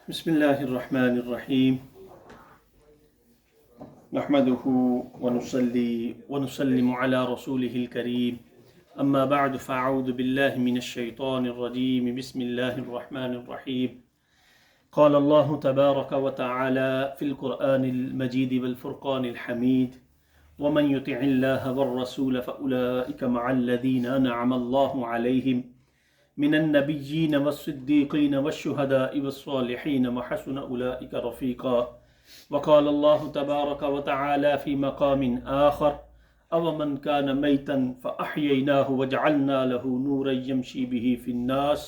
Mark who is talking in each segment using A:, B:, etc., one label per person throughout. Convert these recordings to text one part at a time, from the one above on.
A: بسم الله الرحمن الرحيم نحمده ونصلي ونسلم على رسوله الكريم أما بعد فأعوذ بالله من الشيطان الرجيم بسم الله الرحمن الرحيم قال الله تبارك وتعالى في القرآن المجيد والفرقان الحميد ومن يطع الله والرسول فأولئك مع الذين أنعم الله عليهم من النبيين والصديقين والشهداء والصالحين وحسن أولئك رفيقا وقال الله تبارك وتعالى في مقام آخر أومن كان ميتا فأحييناه وجعلنا له نورا يمشي به في الناس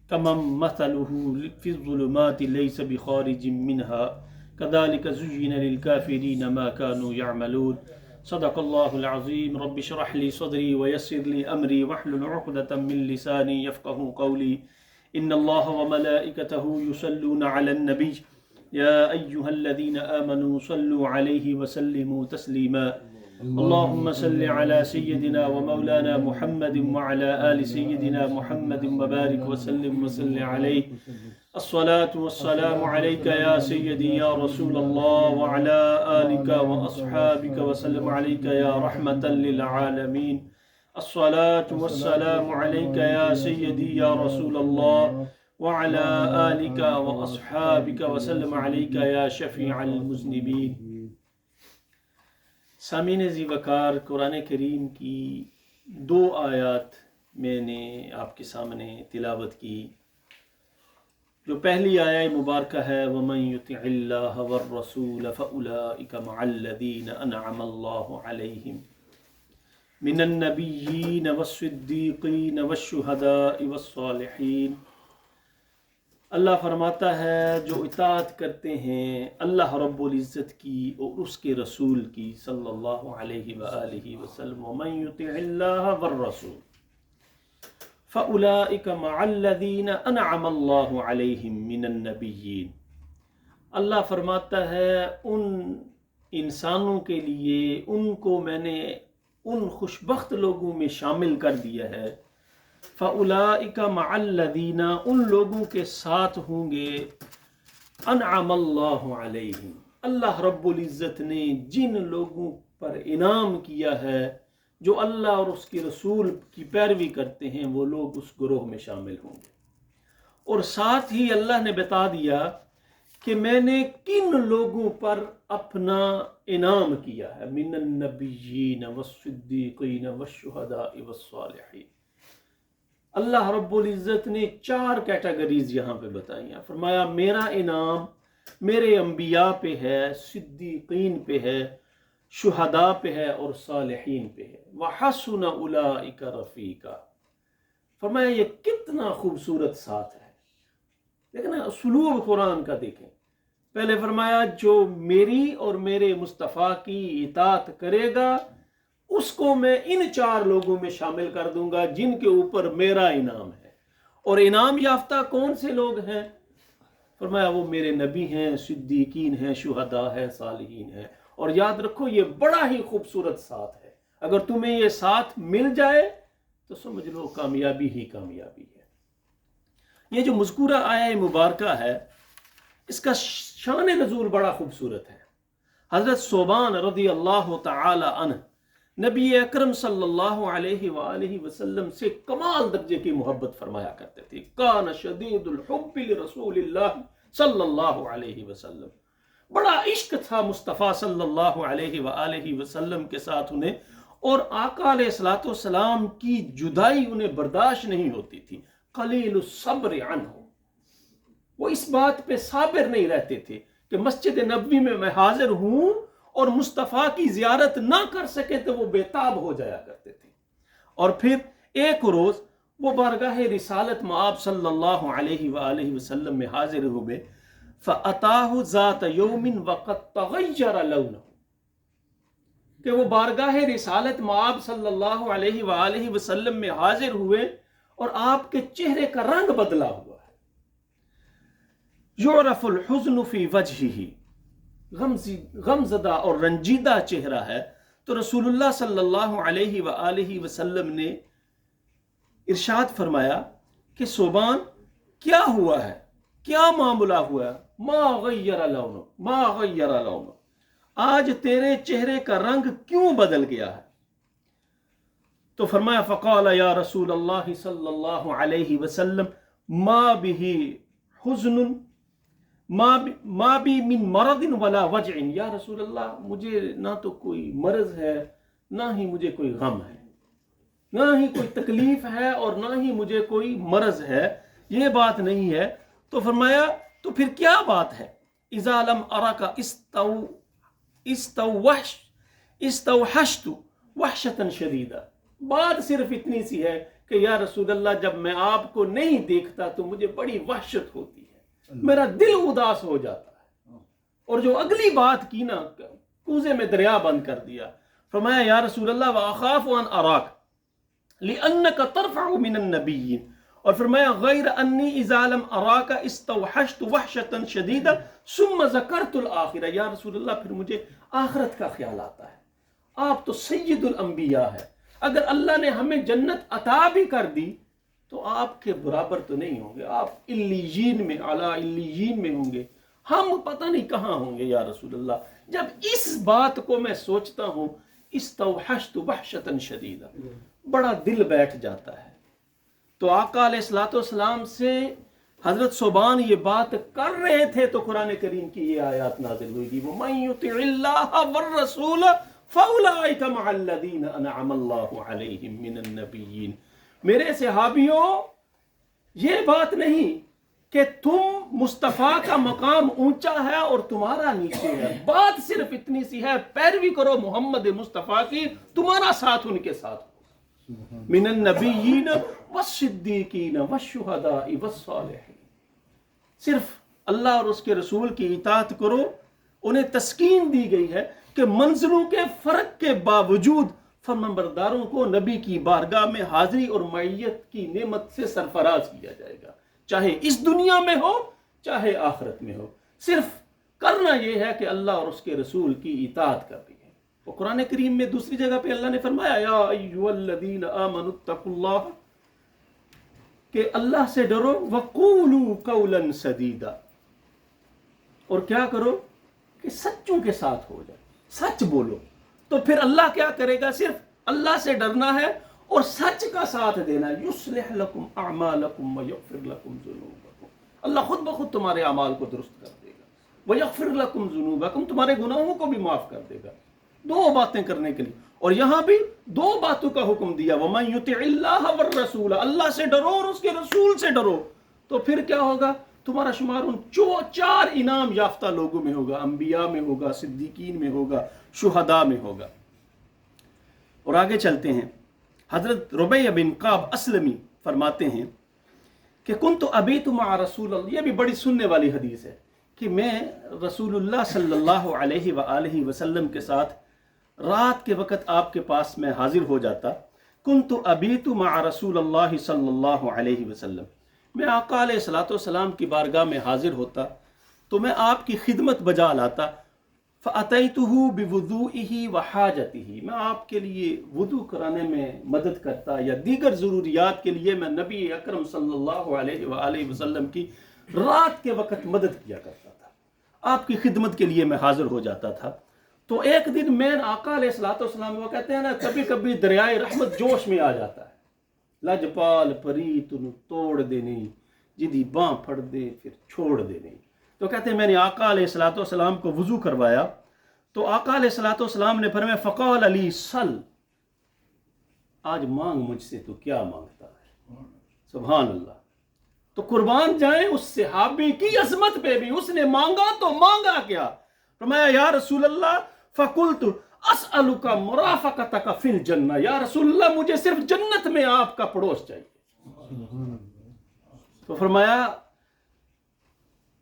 A: كمن مثله في الظلمات ليس بخارج منها كذلك زين للكافرين ما كانوا يعملون صدق الله العظيم رب اشرح لي صدري ويسر لي أمري واحلل عقدة من لساني يفقهوا قولي إن الله وملائكته يصلون على النبي يا أيها الذين آمنوا صلوا عليه وسلموا تسليما اللهم صل على سيدنا ومولانا محمد وعلى آل سيدنا محمد وبارك وسلم وصل عليه الصلاة والسلام عليك يا سيدي يا رسول الله وعلى آلك وأصحابك وسلم عليك يا رحمة للعالمين الصلاة والسلام عليك يا سيدي يا رسول الله وعلى آلك وأصحابك وسلم عليك يا شفيع المذنبين. سامعین ذی وقار، قرآن کریم کی دو آیات میں نے آپ کے سامنے تلاوت کی. جو پہلی آیہ مبارکہ ہے وَمَن يُطِعِ اللَّهَ وَالرَّسُولَ فَأُولَئِكَ مَعَ الَّذِينَ أَنْعَمَ اللَّهُ عَلَيْهِمْ مِنَ النَّبِيِّينَ وَالصِّدِّيقِينَ وَالشُّهَدَاءِ وَالصَّالِحِينَ. اللہ فرماتا ہے جو اطاعت کرتے ہیں اللہ رب العزت کی اور اس کے رسول کی صلی اللہ علیہ وآلہ وسلم وَمَن يُطِعِ اللَّهَ وَالرَّسُولَ فَأُولَئِكَ مَعَ الَّذِينَ أَنْعَمَ اللَّهُ عَلَيْهِمْ مِنَ النَّبِيِّينَ. اللہ فرماتا ہے ان انسانوں کے لیے ان کو میں نے ان خوشبخت لوگوں میں شامل کر دیا ہے. فَأُولَئِكَ مَعَ الَّذِينَ ان لوگوں کے ساتھ ہوں گے انعم اللہ علیہم اللہ رب العزت نے جن لوگوں پر انعام کیا ہے، جو اللہ اور اس کے رسول کی پیروی کرتے ہیں، وہ لوگ اس گروہ میں شامل ہوں گے. اور ساتھ ہی اللہ نے بتا دیا کہ میں نے کن لوگوں پر اپنا انعام کیا ہے. من النبیین والصدیقین والشہداء والصالحین. اللہ رب العزت نے 4 کیٹیگریز یہاں پہ بتائی ہیں. فرمایا میرا انعام میرے انبیاء پہ ہے، صدیقین پہ ہے، شہداء پہ ہے اور صالحین پہ ہے. وَحَسُنَ أُولَئِكَ رَفِيقًا. فرمایا یہ کتنا خوبصورت ساتھ ہے. لیکن اسلوب قرآن کا دیکھیں. پہلے فرمایا جو میری اور میرے مصطفیٰ کی اطاعت کرے گا اس کو میں ان 4 لوگوں میں شامل کر دوں گا جن کے اوپر میرا انعام ہے. اور انعام یافتہ کون سے لوگ ہیں؟ فرمایا وہ میرے نبی ہیں، صدیقین ہیں، شہداء ہیں، صالحین ہیں. اور یاد رکھو یہ بڑا ہی خوبصورت ساتھ ہے. اگر تمہیں یہ ساتھ مل جائے تو سمجھ لو کامیابی ہی کامیابی ہے. یہ جو مذکورہ آیہ مبارکہ ہے اس کا شان نزول بڑا خوبصورت ہے. حضرت ثوبان رضی اللہ تعالی عنہ نبی اکرم صلی اللہ علیہ وآلہ وسلم سے کمال درجے کی محبت فرمایا کرتے تھے. کان شدید الحب لرسول اللہ صلی اللہ علیہ وسلم. بڑا عشق تھا مصطفیٰ صلی اللہ علیہ وآلہ وسلم کے ساتھ انہیں، اور آقا علیہ الصلوۃ والسلام کی جدائی انہیں برداشت نہیں ہوتی تھی. قلیل الصبر عنہ. وہ اس بات پہ صابر نہیں رہتے تھے کہ مسجد نبوی میں میں حاضر ہوں اور مصطفیٰ کی زیارت نہ کر سکے تو وہ بے تاب ہو جایا کرتے تھے. اور پھر ایک روز وہ بارگاہ رسالت مآب صلی اللہ علیہ وآلہ وسلم میں حاضر ہوئے. فَأَتَاهُ ذَاتَ يَوْمٍ وَقَدْ تَغَيَّرَ لَوْنُهُ. کہ وہ بارگاہ رسالت مآب صلی اللہ علیہ وآلہ وسلم میں حاضر ہوئے اور آپ کے چہرے کا رنگ بدلا ہوا ہے. يُعْرَفُ الْحُزْنُ فِي وَجْهِهِ. غمزدہ اور رنجیدہ چہرہ ہے. تو رسول اللہ صلی اللہ علیہ وآلہ وسلم نے ارشاد فرمایا کہ ثوبان کیا ہوا ہے؟ کیا معاملہ ہوا ہے؟ ما غیر لون، ما غیر لون، آج تیرے چہرے کا رنگ کیوں بدل گیا ہے؟ تو فرمایا فقال یا رسول اللہ صلی اللہ علیہ وسلم ما به حزن ما بی من مرض ولا وجع، یا رسول اللہ مجھے نہ تو کوئی مرض ہے، نہ ہی مجھے کوئی غم ہے، نہ ہی کوئی تکلیف ہے، اور نہ ہی مجھے کوئی مرض ہے، یہ بات نہیں ہے۔ تو فرمایا تو پھر کیا بات ہے؟ اذا لم اراک استوحشت وحشتا شدیدہ، بات صرف اتنی سی ہے کہ یا رسول اللہ جب میں آپ کو نہیں دیکھتا تو مجھے بڑی وحشت ہوتی ہے، میرا دل اداس ہو جاتا ہے۔ اور جو اگلی بات کی نا، کوزے میں دریا بند کر دیا۔ فرمایا یا رسول اللہ وَأَخَافُ أَنْ أَرَاكَ لِأَنَّكَ تَرْفَعُ مِنَ النَّبِيِّينَ، اور فرمایا غیر انی اذا لم اراک استوحشت وحشتا شدیدا ثم ذکرت الآخرہ، یا رسول اللہ پھر مجھے آخرت کا خیال آتا ہے۔ آپ تو سید الانبیاء ہے، اگر اللہ نے ہمیں جنت عطا بھی کر دی تو آپ کے برابر تو نہیں ہوں گے، آپ علیین میں، اعلیٰ علیین میں ہوں گے، ہم پتہ نہیں کہاں ہوں گے یا رسول اللہ۔ جب اس بات کو میں سوچتا ہوں استوحشت وحشتا شدیدا، بڑا دل بیٹھ جاتا ہے۔ تو آقا علیہ الصلوۃ والسلام سے حضرت ثوبان یہ بات کر رہے تھے تو قرآن کریم کی یہ آیات نازل ہوئی تھی، وَمَن يُطِعِ اللَّهَ وَالرَّسُولَ فَأُولَٰئِكَ مَعَ الَّذِينَ أَنْعَمَ اللَّهُ عَلَيْهِم مِّنَ النَّبِيِّينَ۔ میرے صحابیوں، یہ بات نہیں کہ تم مصطفیٰ کا مقام اونچا ہے اور تمہارا نیچے ہے، بات صرف اتنی سی ہے، پیروی کرو محمد مصطفیٰ کی، تمہارا ساتھ ان کے ساتھ ہو، من النبیین والصدیقین والشہداء والصالحین۔ صرف اللہ اور اس کے رسول کی اطاعت کرو۔ انہیں تسکین دی گئی ہے کہ منزلوں کے فرق کے باوجود فرمانبرداروں کو نبی کی بارگاہ میں حاضری اور معیت کی نعمت سے سرفراز کیا جائے گا، چاہے اس دنیا میں ہو چاہے آخرت میں ہو۔ صرف کرنا یہ ہے کہ اللہ اور اس کے رسول کی اطاعت کرنی ہے۔ اور قرآن کریم میں دوسری جگہ پہ اللہ نے فرمایا یا ایھا الذین آمنوا اتقوا اللہ، کہ اللہ سے ڈرو، وقولوا قولا سدیدا، اور کیا کرو کہ سچوں کے ساتھ ہو جائے، سچ بولو۔ تو پھر اللہ کیا کرے گا؟ صرف اللہ سے ڈرنا ہے اور سچ کا ساتھ دینا۔ یصلح لکم اعمالکم ویغفر لکم ذنوبکم، اللہ خود بخود تمہارے اعمال کو درست کر دے گا۔ ویغفر لکم ذنوبکم، تمہارے گناہوں کو بھی معاف کر دے گا۔ دو باتیں کرنے کے لیے، اور یہاں بھی دو باتوں کا حکم دیا، وَمَن يُطِعِ اللَّهَ وَالرَّسُولَ، اللہ سے ڈرو اور اس کے رسول سے ڈرو۔ تو پھر کیا ہوگا؟ تمہارا شمار ان چار انعام یافتہ لوگوں میں ہوگا، انبیاء میں ہوگا، صدیقین میں ہوگا، شہداء میں ہوگا۔ اور آگے چلتے ہیں، حضرت ربیع بن کعب اسلمی فرماتے ہیں کہ کنت ابیت مع رسول اللہ، یہ بھی بڑی سننے والی حدیث ہے کہ میں رسول اللہ صلی اللہ علیہ وآلہ وسلم کے ساتھ رات کے وقت آپ کے پاس میں حاضر ہو جاتا۔ کنت ابیت مع رسول اللہ صلی اللہ علیہ وسلم، میں آقا علیہ الصلوۃ والسلام کی بارگاہ میں حاضر ہوتا تو میں آپ کی خدمت بجا لاتا۔ فأتیتہ بوضوئہ وحاجتہ، میں آپ کے لیے وضو کرانے میں مدد کرتا، یا دیگر ضروریات کے لیے میں نبی اکرم صلی اللہ علیہ وآلہ وسلم کی رات کے وقت مدد کیا کرتا تھا، آپ کی خدمت کے لیے میں حاضر ہو جاتا تھا۔ تو ایک دن میں آقا علیہ الصلوۃ والسلام، وہ کہتے ہیں نا کبھی کبھی دریائے رحمت جوش میں آ جاتا ہے، لجپال پری تن توڑ دینے، جدی باں پھڑ دے پھر چھوڑ دینے۔ تو کہتے ہیں میں نے آقا علیہ الصلوۃ والسلام کو وضو کروایا تو آقا علیہ الصلوۃ والسلام نے فرمایا فقال علی سل، آج مانگ مجھ سے، تو کیا مانگتا ہے؟ سبحان اللہ۔ تو قربان جائیں اس صحابی کی عظمت پہ بھی، اس نے مانگا تو مانگا کیا؟ فرمایا یا رسول اللہ فقلت اسألک مرافقتک فی الجنہ، یا رسول اللہ مجھے صرف جنت میں آپ کا پڑوس چاہیے۔ تو فرمایا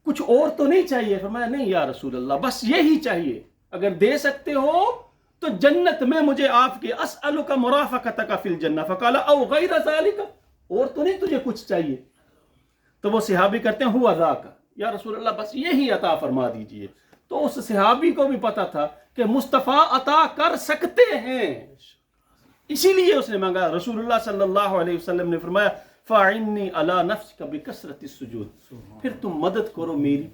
A: کچھ اور تو نہیں چاہیے؟ فرمایا نہیں یا رسول اللہ، بس یہی چاہیے، اگر دے سکتے ہو تو جنت میں مجھے آپ کے اسألک مرافقتک فی الجنہ۔ فقال او غیر ذالک، اور تو نہیں تجھے کچھ چاہیے؟ تو وہ صحابی کرتے ہیں ہوا ذاک، یا رسول اللہ بس یہی عطا فرما دیجئے۔ تو اس صحابی کو بھی پتا تھا کہ مصطفیٰ عطا کر سکتے ہیں، اسی لیے اس نے مانگا۔ رسول اللہ صلی اللہ علیہ وسلم نے فرمایا فَأَعِنِّي عَلَى نَفْسِكَ بِكَثْرَةِ السُّجُودِ، پھر تم مدد کرو میری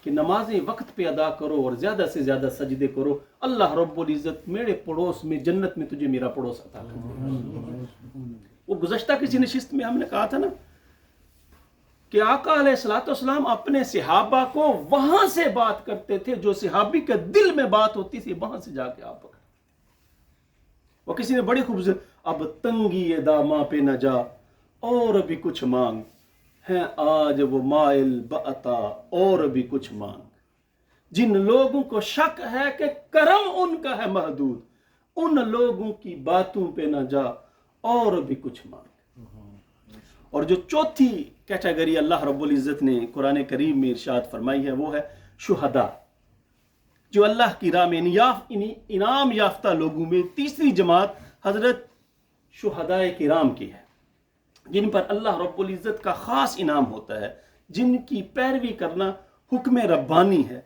A: کہ نمازیں وقت پہ ادا کرو اور زیادہ سے زیادہ سجدے کرو، اللہ رب العزت میرے پڑوس میں جنت میں تجھے میرا پڑوس عطا کر۔ وہ گزشتہ کسی نشست میں ہم نے کہا تھا نا کہ آقا علیہ الصلوۃ والسلام اپنے صحابہ کو وہاں سے بات کرتے تھے جو صحابی کے دل میں بات ہوتی تھی، وہاں سے جا کے آپ پکڑ۔ وہ کسی نے بڑی خوبصورت، اب تنگی داماں پہ نہ جا اور بھی کچھ مانگ، ہیں آج وہ مائل بعطا اور بھی کچھ مانگ، جن لوگوں کو شک ہے کہ کرم ان کا ہے محدود، ان لوگوں کی باتوں پہ نہ جا اور بھی کچھ مانگ۔ اور جو چوتھی کیٹیگری اللہ رب العزت نے قرآن کریم میں ارشاد فرمائی ہے وہ ہے شہداء، جو اللہ کی راہ میں انعام یافتہ لوگوں میں تیسری جماعت حضرت شہداء کرام کی ہے، جن پر اللہ رب العزت کا خاص انعام ہوتا ہے، جن کی پیروی کرنا حکم ربانی ہے۔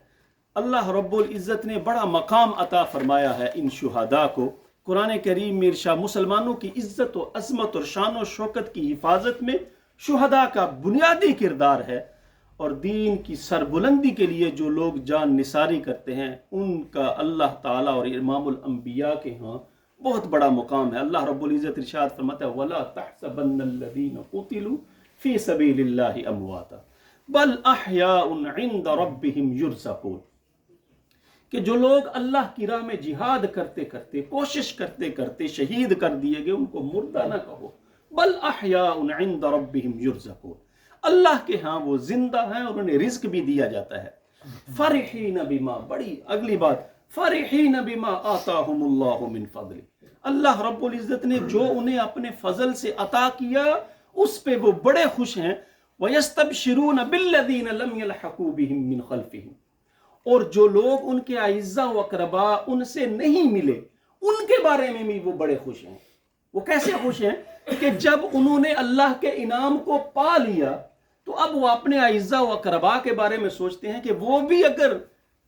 A: اللہ رب العزت نے بڑا مقام عطا فرمایا ہے ان شہداء کو قرآن کریم میں ارشاد، مسلمانوں کی عزت و عظمت اور شان و شوکت کی حفاظت میں شہداء کا بنیادی کردار ہے، اور دین کی سربلندی کے لیے جو لوگ جان نثاری کرتے ہیں ان کا اللہ تعالیٰ اور امام الانبیاء کے ہاں بہت بڑا مقام ہے۔ اللہ رب العزت ارشاد فرماتا ہے وَلَا تَحْسَبَنَّ الَّذِينَ قُتِلُوا فِي سَبِيلِ اللَّهِ أَمْوَاتًا بَلْ أَحْيَاءٌ عِندَ رَبِّهِمْ يُرْزَقُونَ، کہ جو لوگ اللہ کی راہ میں جہاد کرتے کرتے کوشش کرتے کرتے شہید کر دیے گئے ان کو مردہ نہ کہو، بل احیاء عند ربهم یرزقون، اللہ کے ہاں وہ زندہ ہیں اور انہیں رزق بھی دیا جاتا ہے۔ فرحین بما، بڑی اگلی بات، فرحین بما آتاہم اللہ من فضل، اللہ رب العزت نے جو انہیں اپنے فضل سے عطا کیا اس پہ وہ بڑے خوش ہیں۔ وَيَسْتَبْشِرُونَ بِالَّذِينَ لَمْ يَلْحَقُوا بِهِم مِّنْ خَلْفِهِمْ، اور جو لوگ ان کے اعزاء و اقربا ان سے نہیں ملے ان کے بارے میں بھی وہ بڑے خوش ہیں۔ وہ کیسے خوش ہیں کہ جب انہوں نے اللہ کے انعام کو پا لیا تو اب وہ اپنے اعزاء و اقربا کے بارے میں سوچتے ہیں کہ وہ بھی اگر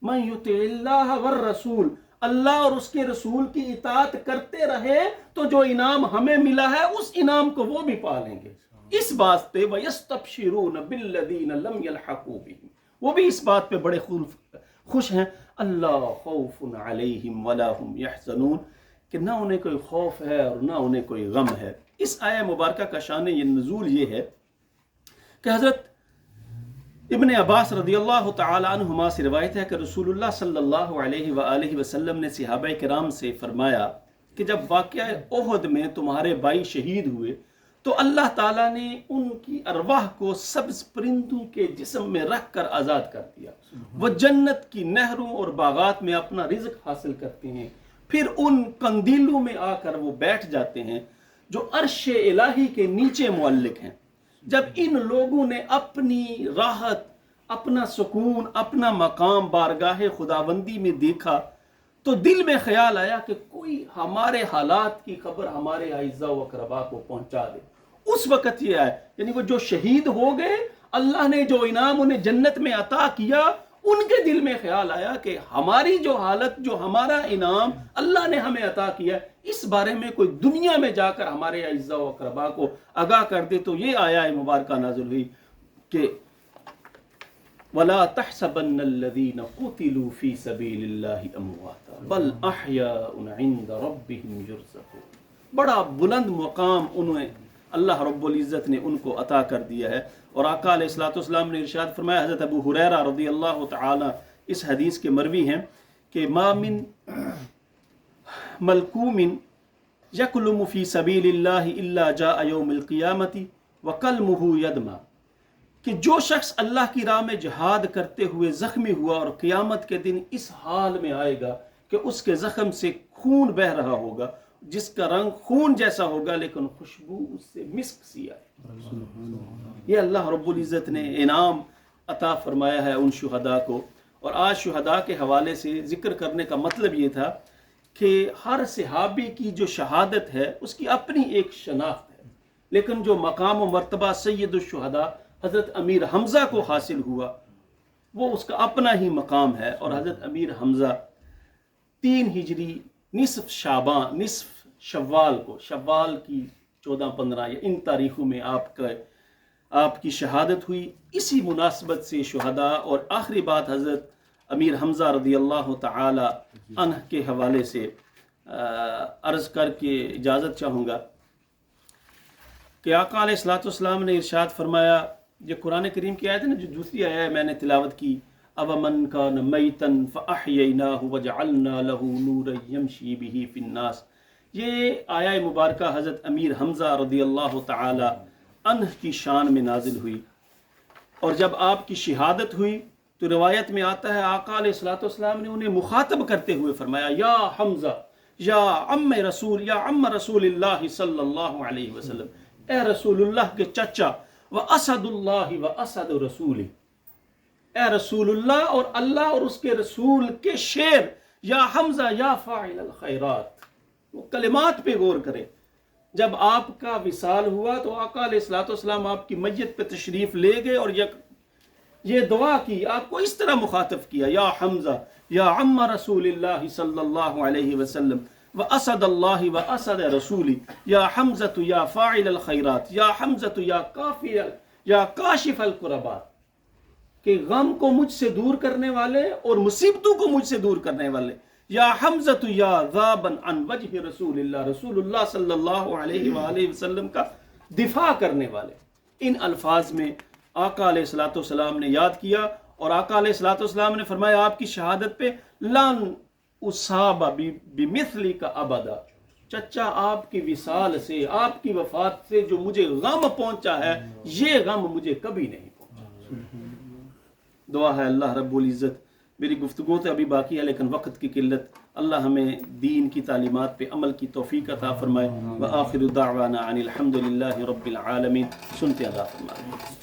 A: مَن یُطِعِ اللَّهَ وَالرَّسُولَ، اللہ اور اس کے رسول کی اطاعت کرتے رہے تو جو انعام ہمیں ملا ہے اس انعام کو وہ بھی پا لیں گے۔ اس بات پہ وَيَسْتَبْشِرُونَ بِالَّذِينَ لَمْ يَلْحَقُوا بِهِمْ، وہ بھی اس بات پہ بڑے خوش ہیں، اللہ خوف علیہم ولا ہم یحزنون، کہ نہ انہیں کوئی خوف ہے اور نہ انہیں کوئی غم ہے۔ اس آیہ مبارکہ کا شان یہ نزول یہ ہے کہ حضرت ابن عباس رضی اللہ تعالی عنہما سے روایت ہے کہ رسول اللہ صلی اللہ علیہ وآلہ وسلم نے صحابہ کرام سے فرمایا کہ جب واقعہ احد میں تمہارے بھائی شہید ہوئے تو اللہ تعالیٰ نے ان کی ارواح کو سبز پرندوں کے جسم میں رکھ کر آزاد کر دیا، وہ جنت کی نہروں اور باغات میں اپنا رزق حاصل کرتے ہیں، پھر ان قندیلوں میں آ کر وہ بیٹھ جاتے ہیں جو عرش الہی کے نیچے معلق ہیں۔ جب ان لوگوں نے اپنی راحت، اپنا سکون، اپنا مقام بارگاہ خداوندی میں دیکھا تو دل میں خیال آیا کہ کوئی ہمارے حالات کی خبر ہمارے اعزاء و اقربا کو پہنچا دے۔ اس وقت یہ آئے، یعنی وہ جو شہید ہو گئے اللہ نے جو انعام انہیں جنت میں عطا کیا، ان کے دل میں خیال آیا کہ ہماری جو حالت، جو ہمارا انعام اللہ نے ہمیں عطا کیا، اس بارے میں کوئی دنیا میں جا کر ہمارے اعزاء و اقربا کو آگاہ کر دے۔ تو یہ آیہ مبارکہ نازل ہوئی کہ وَلَا تَحْسَبَنَّ الَّذِينَ قُتِلُوا فِي سَبِيلِ اللَّهِ أَمْوَاتًا بَلْ أَحْيَاءٌ عِندَ رَبِّهِمْ يُرْزَقُونَ، بڑا بلند مقام انہیں اللہ رب العزت نے ان کو عطا کر دیا ہے۔ اور آقا علیہ الصلوۃ والسلام نے ارشاد فرمایا، حضرت ابو ہریرہ رضی اللہ تعالی اس حدیث کے مروی ہیں کہ ما من ملکوم یکلم فی سبیل اللہ الا جاء یوم القیامۃ وقلمہ یدمع، کہ جو شخص اللہ کی راہ میں جہاد کرتے ہوئے زخمی ہوا اور قیامت کے دن اس حال میں آئے گا کہ اس کے زخم سے خون بہہ رہا ہوگا، جس کا رنگ خون جیسا ہوگا لیکن خوشبو اس سے مسک سی آئے۔ یہ اللہ رب العزت نے انعام عطا فرمایا ہے ان شہداء کو۔ اور آج شہداء کے حوالے سے ذکر کرنے کا مطلب یہ تھا کہ ہر صحابی کی جو شہادت ہے اس کی اپنی ایک شناخت ہے، لیکن جو مقام و مرتبہ سید الشہداء حضرت امیر حمزہ کو حاصل ہوا وہ اس کا اپنا ہی مقام ہے۔ اور حضرت امیر حمزہ 3 ہجری نصف شوال کو، شوال کی 14-15 یا ان تاریخوں میں آپ کی شہادت ہوئی. اسی مناسبت سے شہداء. اور آخری بات حضرت امیر حمزہ رضی اللہ تعالی عنہ کے حوالے سے عرض کر کے اجازت چاہوں گا کہ آقا علیہ الصلوۃ والسلام نے ارشاد فرمایا، یہ قرآن کریم کی آیت ہے نا، جو دوسری آیت ہے میں نے تلاوت کی، أَوَمَنْ كَانَ مَيْتًا فَأَحْيَيْنَاهُ وَجَعَلْنَا لَهُ نُورًا يَمْشِي بِهِ فِي النَّاسِ. یہ آیہ مبارکہ حضرت امیر حمزہ رضی اللہ تعالی عنہ کی شان میں نازل ہوئی. اور جب آپ کی شہادت ہوئی تو روایت میں آتا ہے آقا علیہ الصلوۃ والسلام نے انہیں مخاطب کرتے ہوئے فرمایا، یا حمزہ یا عم رسول اللہ صلی اللہ علیہ وسلم، اے رسول اللہ کے چچا، واسد اللہ واسد رسول، اے رسول اللہ اور اللہ اور اس کے رسول کے شیر، یا حمزہ یا فاعل الخیرات. وہ کلمات پہ غور کریں. جب آپ کا وصال ہوا تو آقا علیہ الصلوۃ والسلام آپ کی میت پہ تشریف لے گئے اور یہ دعا کی، آپ کو اس طرح مخاطب کیا، یا حمزہ یا عم رسول اللہ صلی اللہ علیہ وسلم واسد اللہ واسد رسولی، یا حمزۃ یا فاعل الخیرات، یا حمزۃ یا کاشف الکربات، کہ غم کو مجھ سے دور کرنے والے اور مصیبتوں کو مجھ سے دور کرنے والے، یا حمزۃ یا ذابن عن وجہ رسول اللہ، رسول اللہ صلی اللہ علیہ وآلہ وسلم کا دفاع کرنے والے. ان الفاظ میں آقا علیہ الصلوۃ والسلام نے یاد کیا. اور آقا علیہ الصلوۃ والسلام نے فرمایا آپ کی شہادت پہ لن اصاب بمثلی کا ابدا، چچا آپ کی وصال سے، آپ کی وفات سے جو مجھے غم پہنچا ہے، یہ غم مجھے کبھی نہیں پہنچا. دعا ہے اللہ رب العزت، میری گفتگو تو ابھی باقی ہے لیکن وقت کی قلت، اللہ ہمیں دین کی تعلیمات پہ عمل کی توفیق عطا فرمائے. وآخر دعوانا عن الحمد للہ رب العالمین. سنتے ادا فرمائے.